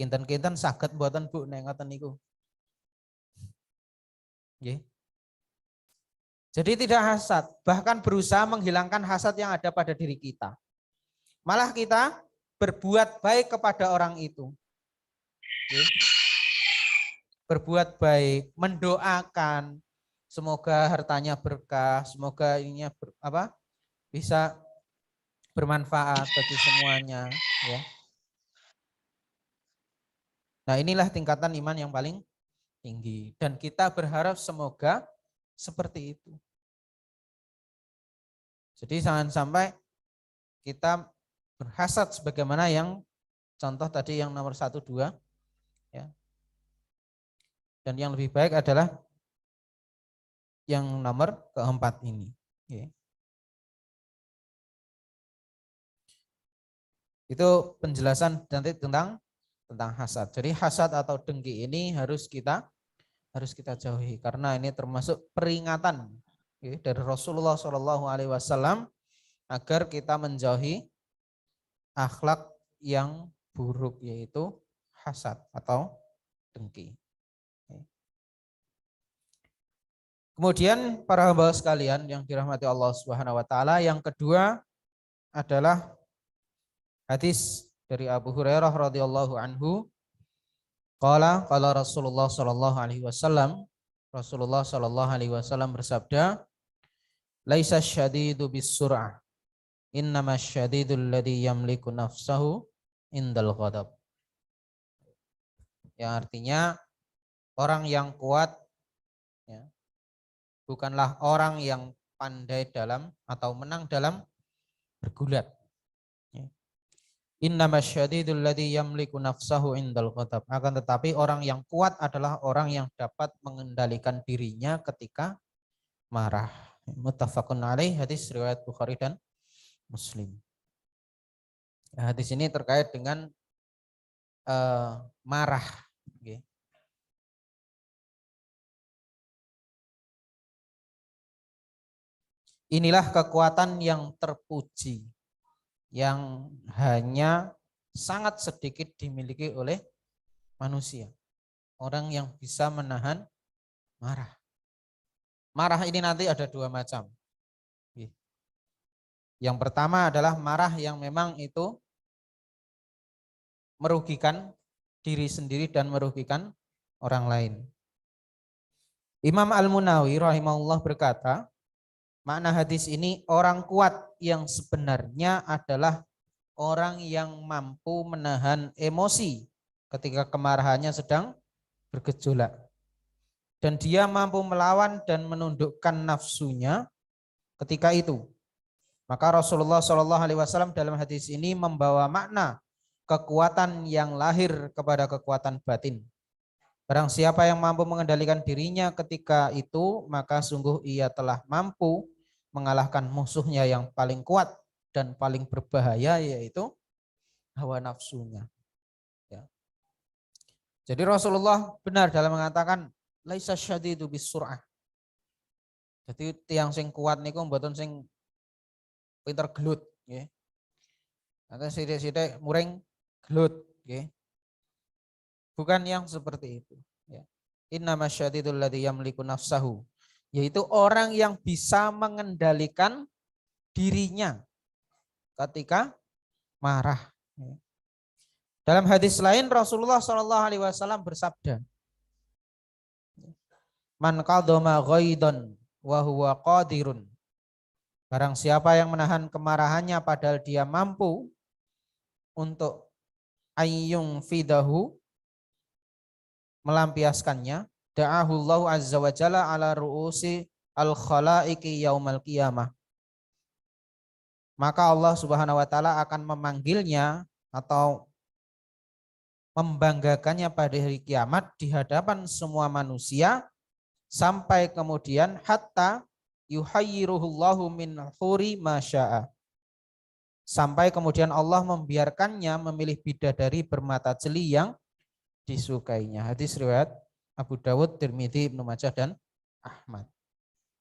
Kinten-kinten saged mboten Bu nek ngoten niku. Nggih. Jadi tidak hasad, bahkan berusaha menghilangkan hasad yang ada pada diri kita. Malah kita berbuat baik kepada orang itu. Nggih. Berbuat baik, mendoakan semoga hartanya berkah, semoga ininya bisa bermanfaat bagi semuanya, ya. Nah, inilah tingkatan iman yang paling tinggi dan kita berharap semoga seperti itu. Jadi jangan sampai kita berhasad sebagaimana yang contoh tadi yang nomor 1, 2, ya. Dan yang lebih baik adalah yang nomor keempat ini. Ya. Itu penjelasan nanti tentang hasad. Jadi hasad atau dengki ini harus kita jauhi karena ini termasuk peringatan ya, dari Rasulullah SAW agar kita menjauhi akhlak yang buruk yaitu hasad atau dengki. Kemudian para hamba sekalian yang dirahmati Allah Subhanahu wa taala, yang kedua adalah hadis dari Abu Hurairah radhiyallahu anhu. Qala Rasulullah sallallahu alaihi wasallam, Rasulullah sallallahu alaihi wasallam bersabda, "Laisa syadidu bis-sur'ah, innama syadidul ladzi yamliku nafsahu indal ghadab." Yang artinya orang yang kuat ya, bukanlah orang yang pandai dalam atau menang dalam bergulat. Innama syadidul ladzi yamliku nafsahu indal ghadab. Akan tetapi orang yang kuat adalah orang yang dapat mengendalikan dirinya ketika marah. Muttafaqun alaih, hadis riwayat Bukhari dan Muslim. Hadis ini terkait dengan marah. Okay. Inilah kekuatan yang terpuji, yang hanya sangat sedikit dimiliki oleh manusia. Orang yang bisa menahan marah. Marah ini nanti ada dua macam. Yang pertama adalah marah yang memang itu merugikan diri sendiri dan merugikan orang lain. Imam Al-Munawi rahimahullah berkata, makna hadis ini orang kuat yang sebenarnya adalah orang yang mampu menahan emosi ketika kemarahannya sedang bergejolak. Dan dia mampu melawan dan menundukkan nafsunya ketika itu. Maka Rasulullah SAW dalam hadis ini membawa makna kekuatan yang lahir kepada kekuatan batin. Barang siapa yang mampu mengendalikan dirinya ketika itu, maka sungguh ia telah mampu mengalahkan musuhnya yang paling kuat dan paling berbahaya, yaitu hawa nafsunya. Ya. Jadi Rasulullah benar dalam mengatakan laisa syadidu bisur'ah. Jadi tiang sing kuat niku mboten sing pinter gelut nggih. Nanti sithik-sithik muring gelut nggih. Bukan yang seperti itu, ya. Innama syadidul ladzi yamliku nafsahu, yaitu orang yang bisa mengendalikan dirinya ketika marah. Dalam hadis lain Rasulullah SAW bersabda, man qadama ghaidan wa huwa qadirun. Barang siapa yang menahan kemarahannya padahal dia mampu untuk ayyung fidahu, melampiaskannya, da'ahullahu azza wa jalla ala ru'usi al-khalaiqi yaumal qiyamah. Maka Allah Subhanahu wa taala akan memanggilnya atau membanggakannya pada hari kiamat di hadapan semua manusia sampai kemudian hatta yuhayyiruhullahu min huri masya'a. Sampai kemudian Allah membiarkannya memilih bidadari bermata jeli yang disukainya. Hadis riwayat Abu Dawud, Tirmidzi, Ibnu Majah dan Ahmad.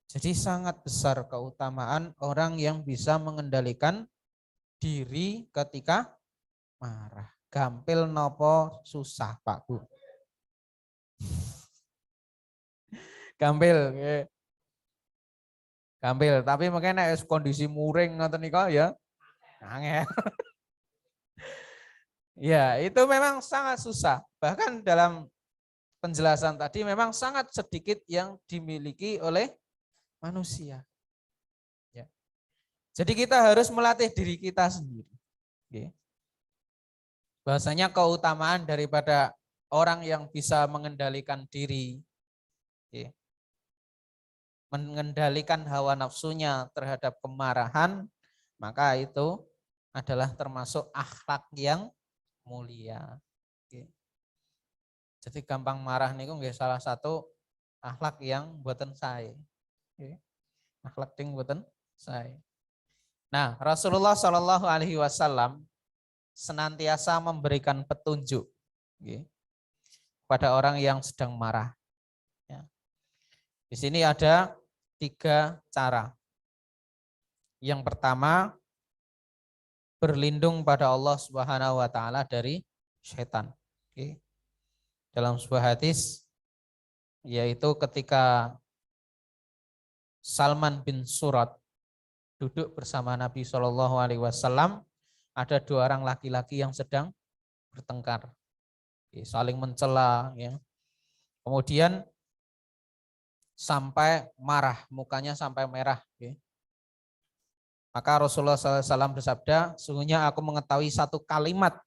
Jadi sangat besar keutamaan orang yang bisa mengendalikan diri ketika marah. Gampil nopo susah, Pak Bu? Gampil, nggih. Gampil, tapi mungkin nek kondisi muring ngoten nika ya angel. Ya, itu memang sangat susah. Bahkan dalam penjelasan tadi memang sangat sedikit yang dimiliki oleh manusia. Ya. Jadi kita harus melatih diri kita sendiri. Oke. Bahasanya keutamaan daripada orang yang bisa mengendalikan diri, oke, mengendalikan hawa nafsunya terhadap kemarahan, maka itu adalah termasuk akhlak yang mulia. Oke. Jadi gampang marah niku nggih salah satu akhlak yang buatan saya. Oke. Akhlak yang buatan saya. Nah, Rasulullah Shallallahu Alaihi Wasallam senantiasa memberikan petunjuk pada orang yang sedang marah. Ya. Di sini ada 3 cara. Yang pertama, berlindung pada Allah Subhanahu Wa Taala dari setan. Dalam sebuah hadis, yaitu ketika Salman bin Surat duduk bersama Nabi Shallallahu Alaihi Wasallam, ada 2 orang laki-laki yang sedang bertengkar, saling mencela, ya. Kemudian sampai marah, mukanya sampai merah. Maka Rasulullah SAW bersabda, sungguhnya aku mengetahui satu kalimat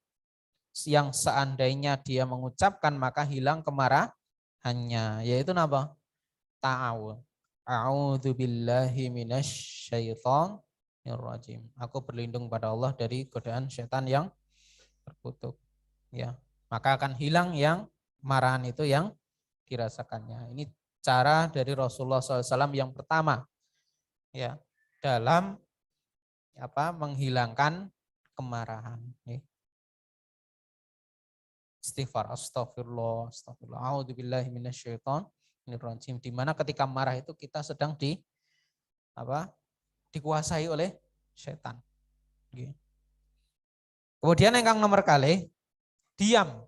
yang seandainya dia mengucapkan maka hilang kemarahannya, yaitu apa? Ta'awun. A'udzubillahi minasyaitonirrajim. Aku berlindung pada Allah dari godaan setan yang terkutuk. Ya, maka akan hilang yang marahan itu yang dirasakannya. Ini cara dari Rasulullah SAW yang pertama, ya, dalam menghilangkan kemarahan. Istighfar, astagfirullah, astagfirullah, a'udzubillahi minasyaitonirrajim. Di mana ketika marah itu kita sedang dikuasai oleh setan. Kemudian yang nomor kali, diam.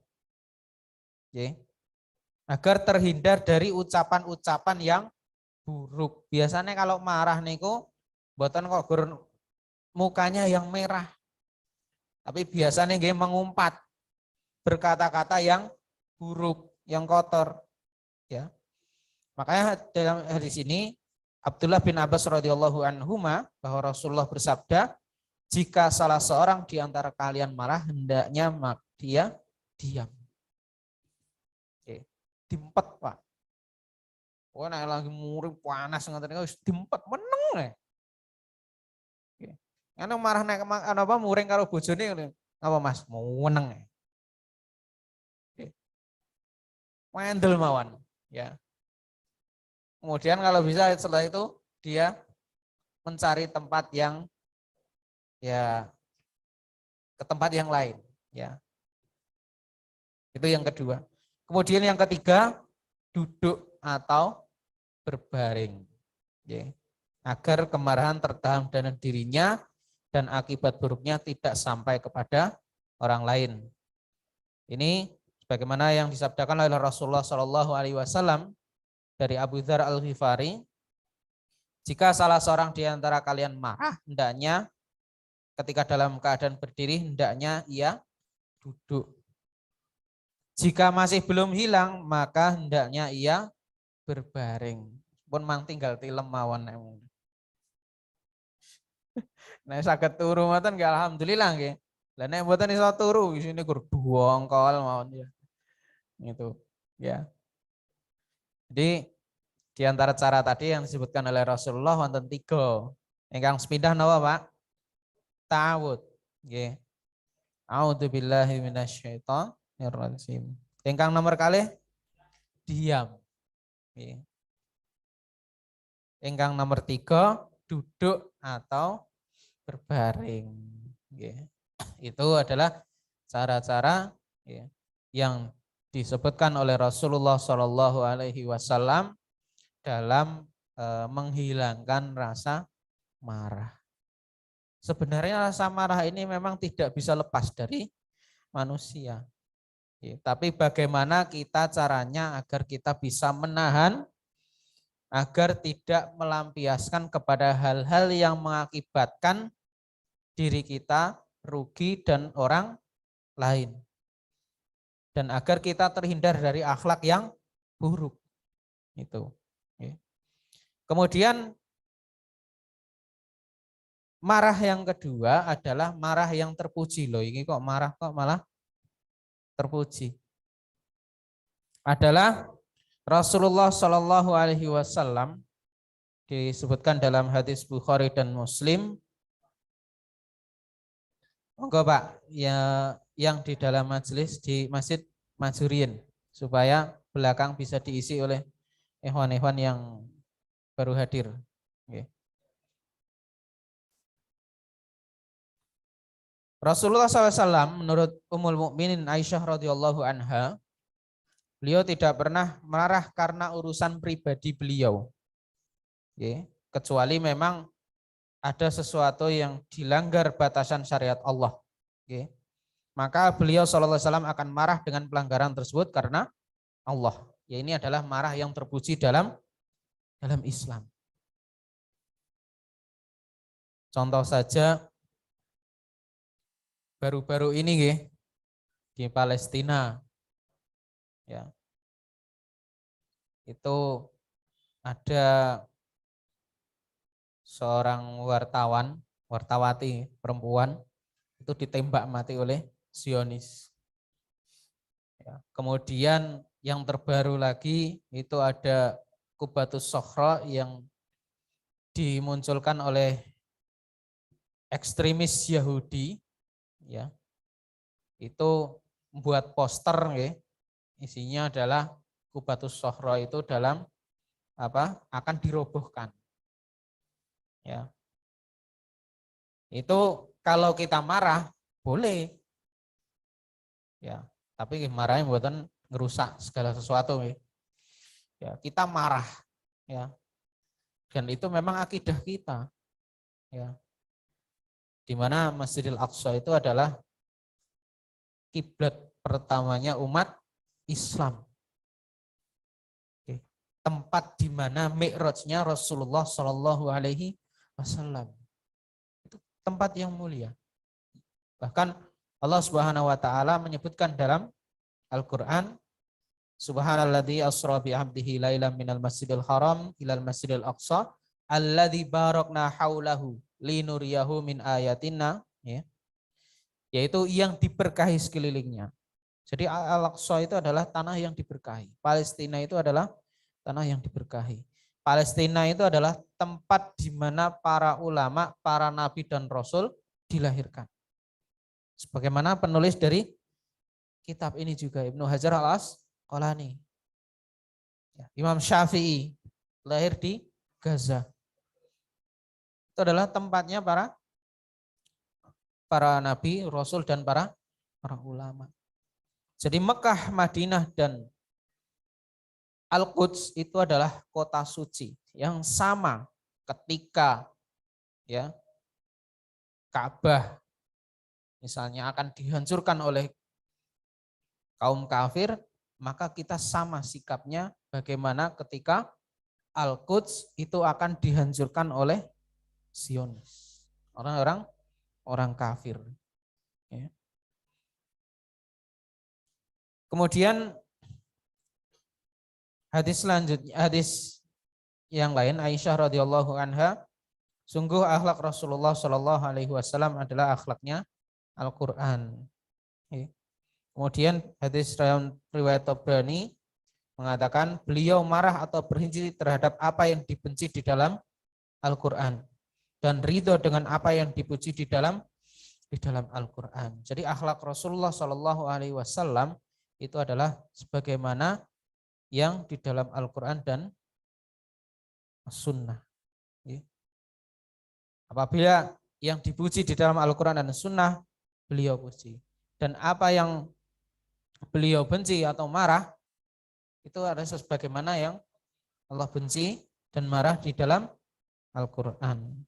Agar terhindar dari ucapan-ucapan yang buruk. Biasanya kalau marah niku mboten kok mukanya yang merah. Tapi biasanya nggih mengumpat, berkata-kata yang buruk, yang kotor, ya. Makanya dalam hadis ini Abdullah bin Abbas radhiyallahu anhuma bahwa Rasulullah bersabda, jika salah seorang di antara kalian marah, hendaknya dia diam. Oke. Diempet, Pak. Oh, nek lagi muring panas ngoten niku wis diempet meneng ae. Oke. Ana marah nek muring karo bojone apa Mas? Mau meneng. Oke. Mendel mawon, ya. Kemudian kalau bisa setelah itu dia mencari tempat yang ke tempat yang lain, ya. Itu yang kedua. Kemudian yang ketiga, duduk atau berbaring, ya. Agar kemarahan tertahan dalam dirinya dan akibat buruknya tidak sampai kepada orang lain. Ini sebagaimana yang disabdakan oleh Rasulullah Shallallahu Alaihi Wasallam dari Abu Dzar Al-Ghifari, jika salah seorang di antara kalian marah, hendaknya ketika dalam keadaan berdiri, hendaknya ia duduk. Jika masih belum hilang, maka hendaknya ia berbaring. Pun mang tinggal tilem mawon. Nek saged turu ngoten nggih alhamdulillah nggih. Lah nek mboten iso turu isine gur dongkol mawon ya. Gitu, ya. Jadi di antara cara tadi yang disebutkan oleh Rasulullah wonten 3. Ingkang sepindah napa, Pak? Ta'awud. Nggih. A'udzubillahi minasyaitonirrajim. Ingkang nomor kalih diam. Nggih. Ingkang nomor 3 duduk atau berbaring. Nggih. Itu adalah cara-cara yang disebutkan oleh Rasulullah Shallallahu Alaihi Wasallam dalam menghilangkan rasa marah. Sebenarnya rasa marah ini memang tidak bisa lepas dari manusia. Tapi bagaimana kita caranya agar kita bisa menahan, agar tidak melampiaskan kepada hal-hal yang mengakibatkan diri kita rugi dan orang lain. Dan agar kita terhindar dari akhlak yang buruk. Itu. Kemudian marah yang kedua adalah marah yang terpuji. Loh, ini kok marah kok malah terpuji. Adalah Rasulullah Shallallahu Alaihi Wasallam disebutkan dalam hadis Bukhari dan Muslim. Monggo Pak, ya yang di dalam majelis di Masjid Majurien supaya belakang bisa diisi oleh ikhwan-ikhwan yang baru hadir. Okay. Rasulullah SAW menurut Ummul Mukminin Aisyah radhiyallahu anha, beliau tidak pernah marah karena urusan pribadi beliau. Okay. Kecuali memang ada sesuatu yang dilanggar batasan syariat Allah. Okay. Maka beliau SAW akan marah dengan pelanggaran tersebut karena Allah. Ya, ini adalah marah yang terpuji dalam Islam. Contoh saja baru-baru ini di Palestina, ya, itu ada seorang wartawati perempuan itu ditembak mati oleh Zionis. Ya, kemudian yang terbaru lagi itu ada Qubatus Sokhra yang dimunculkan oleh ekstremis Yahudi, ya, itu membuat poster, ya, isinya adalah Qubatus Sokhra itu dalam akan dirobohkan, ya. Itu kalau kita marah boleh, ya, tapi marahnya buatan ngerusak segala sesuatu, ya. Kita marah, ya, dan itu memang akidah kita, ya, di mana Masjidil Aqsa itu adalah kiblat pertamanya umat Islam. Oke. Tempat di mana mi'rajnya Rasulullah Shallallahu Alaihi Wasallam. Itu tempat yang mulia. Bahkan Allah Subhanahu Wa Taala menyebutkan dalam Al-Quran, Subhanalladzi asra bi 'abdihi lailan minal masjidil haram ilal masjidil aqsa alladzi barakna haulahu linuriyahu min ayatina, ya. Yaitu yang diberkahi sekelilingnya. Jadi Al-Aqsa itu adalah tanah yang diberkahi. Palestina itu adalah tanah yang diberkahi. Palestina itu adalah tempat di mana para ulama, para nabi dan rasul dilahirkan. Sebagaimana penulis dari kitab ini juga Ibnu Hajar Al-Asqalani. Imam Syafi'i lahir di Gaza. Itu adalah tempatnya para nabi, rasul dan para ulama. Jadi Mekah, Madinah dan Al-Quds itu adalah kota suci yang sama ketika, ya, Ka'bah misalnya akan dihancurkan oleh kaum kafir, maka kita sama sikapnya bagaimana ketika Al-Quds itu akan dihancurkan oleh Zionis, orang kafir. Ya. Kemudian hadis selanjutnya, hadis yang lain Aisyah radhiyallahu anha, sungguh akhlak Rasulullah Shallallahu Alaihi Wasallam adalah akhlaknya Al-Quran. Ya. Kemudian hadis riwayat Tabrani mengatakan beliau marah atau berhenti terhadap apa yang dibenci di dalam Al-Quran dan ridho dengan apa yang dipuji di dalam Al-Quran. Jadi akhlak Rasulullah Shallallahu Alaihi Wasallam itu adalah sebagaimana yang di dalam Al-Quran dan Sunnah. Apabila yang dipuji di dalam Al-Quran dan Sunnah, beliau puji. Dan apa yang beliau benci atau marah, itu adalah sebagaimana yang Allah benci dan marah di dalam Al-Quran.